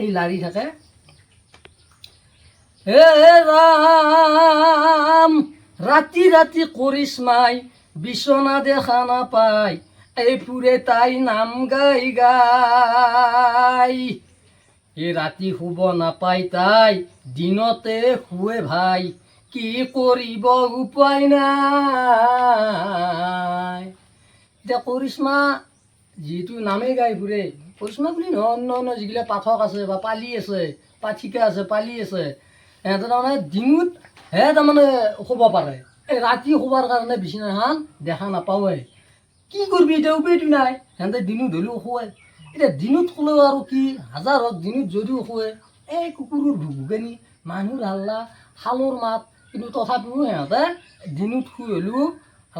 এই লাৰি থাকে, হে ৰাম ৰাতি ৰাতি কৰিশ্মাই বিচনা দেখা নাপায়, এই ফুৰে তাই নাম গাই গাই। এই ৰাতি শুব নাপায় তাই, দিনতে শুৱে ভাই, কি কৰিব উপায় নাই। এতিয়া কৰিশ্মা যিটো নামে গাই ফুৰে, কৰিশ্মা বুলি নহয়, অন্য অন্য যিগিলা পাঠক আছে বা পালি আছে, পাঠিকা আছে, পালি আছে, সিহঁতে তাৰমানে দিনতহে তাৰমানে শুব পাৰে, এই ৰাতি শুবৰ কাৰণে বিচনাখন দেখা নাপাওঁৱে। কি কৰিবি এতিয়া, উপায়টো নাই, সিহঁতে দিনত হ'লেও শুৱে। এতিয়া দিনত শুলেও আৰু কি, হাজাৰ হওক দিনত যদিও শুৱে, এই কুকুৰৰ ভুকভুকনি, মানুহৰ হাল্লা, শালৰ মাত, কিন্তু তথাপিও সিহঁতে দিনত শুই হ'লেও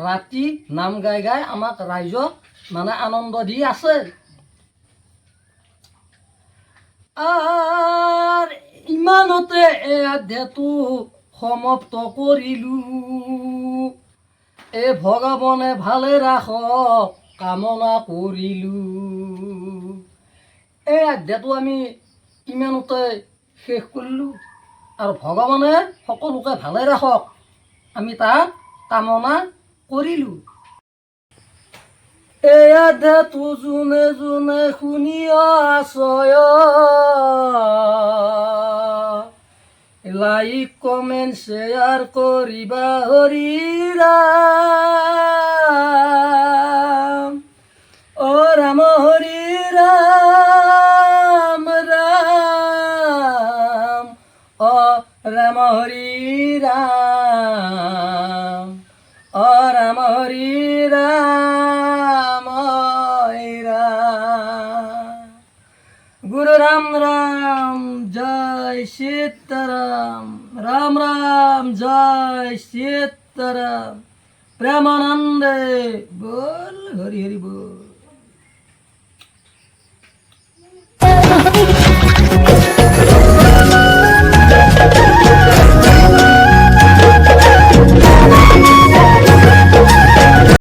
ৰাতি নাম গাই গাই আমাক ৰাইজক মানে আনন্দ দি আছে। আৰ ইমানতে অধ্যায়টো সমাপ্ত কৰিলো, এ ভগৱানে ভালে ৰাখক কামনা কৰিলো। এই অধ্যায়টো আমি ইমানতে শেষ কৰিলোঁ, আৰু ভগৱানে সকলোকে ভালে ৰাখক আমি তাক কামনা কৰিলোঁ। এই অধ্যায়টো যোনে যোনে শুনি আছয়, লাইক কমেণ্ট শ্বেয়াৰ কৰিবা। হৰি ৰাম, অ ৰাম হৰি ৰাম, ৰাম অ ৰাম হৰি ৰাম, অ ৰাম হৰি ৰাম, গুৰু ৰাম ৰাম, জয় সীতাৰাম, ৰাম ৰাম, জয় সীতাৰাম, প্ৰেমানন্দে বল, হৰি হৰি বল।